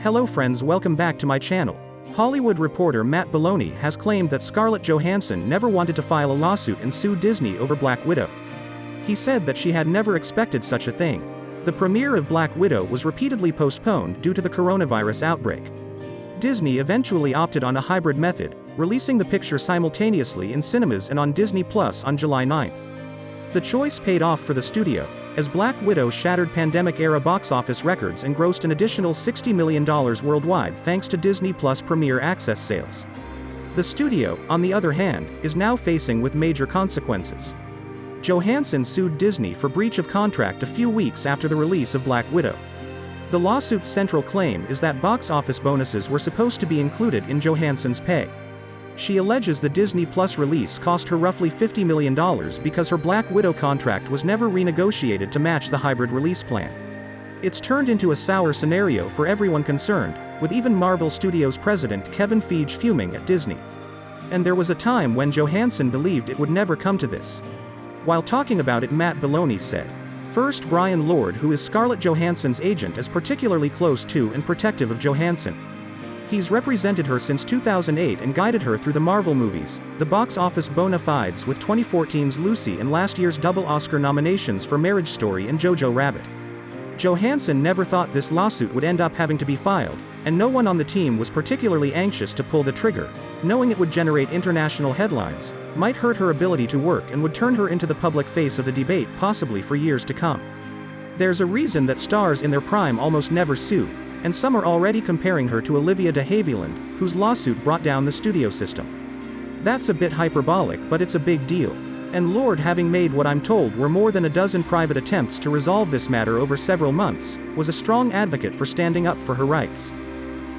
Hello friends, welcome back to my channel. Hollywood reporter Matt Belloni has claimed that Scarlett Johansson never wanted to file a lawsuit and sue Disney over Black Widow. He said that she had never expected such a thing. The premiere of Black Widow was repeatedly postponed due to the coronavirus outbreak. Disney eventually opted on a hybrid method, releasing the picture simultaneously in cinemas and on Disney Plus on July 9th. The choice paid off for the studio, as Black Widow shattered pandemic-era box office records and grossed an additional $60 million worldwide thanks to Disney Plus Premier Access sales. The studio, on the other hand, is now facing with major consequences. Johansson sued Disney for breach of contract a few weeks after the release of Black Widow. The lawsuit's central claim is that box office bonuses were supposed to be included in Johansson's pay. She alleges the Disney Plus release cost her roughly $50 million because her Black Widow contract was never renegotiated to match the hybrid release plan. It's turned into a sour scenario for everyone concerned, with even Marvel Studios president Kevin Feige fuming at Disney. And there was a time when Johansson believed it would never come to this. While talking about it, Matt Belloni said, "First, Brian Lord, who is Scarlett Johansson's agent, is particularly close to and protective of Johansson. He's represented her since 2008 and guided her through the Marvel movies, the box office bona fides with 2014's Lucy and last year's double Oscar nominations for Marriage Story and Jojo Rabbit. Johansson never thought this lawsuit would end up having to be filed, and no one on the team was particularly anxious to pull the trigger, knowing it would generate international headlines, might hurt her ability to work and would turn her into the public face of the debate possibly for years to come. There's a reason that stars in their prime almost never sue, and some are already comparing her to Olivia de Havilland, whose lawsuit brought down the studio system. That's a bit hyperbolic, but it's a big deal. And Lord, having made what I'm told were more than a dozen private attempts to resolve this matter over several months, was a strong advocate for standing up for her rights."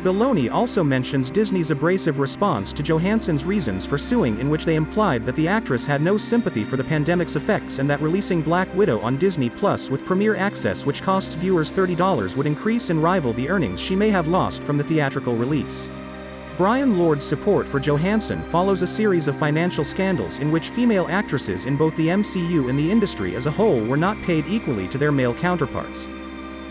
Belloni also mentions Disney's abrasive response to Johansson's reasons for suing, in which they implied that the actress had no sympathy for the pandemic's effects and that releasing Black Widow on Disney Plus with Premier Access, which costs viewers $30, would increase and rival the earnings she may have lost from the theatrical release. Brian Lord's support for Johansson follows a series of financial scandals in which female actresses in both the MCU and the industry as a whole were not paid equally to their male counterparts.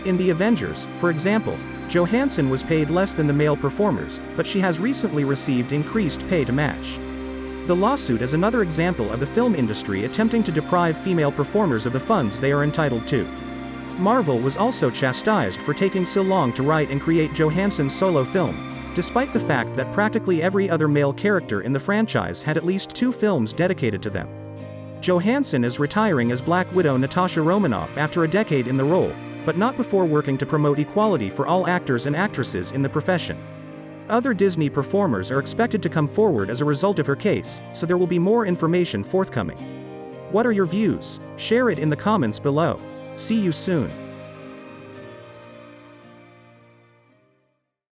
In The Avengers, for example, Johansson was paid less than the male performers, but she has recently received increased pay to match. The lawsuit is another example of the film industry attempting to deprive female performers of the funds they are entitled to. Marvel was also chastised for taking so long to write and create Johansson's solo film, despite the fact that practically every other male character in the franchise had at least 2 films dedicated to them. Johansson is retiring as Black Widow Natasha Romanoff after a decade in the role, but not before working to promote equality for all actors and actresses in the profession. Other Disney performers are expected to come forward as a result of her case, so there will be more information forthcoming. What are your views? Share it in the comments below. See you soon.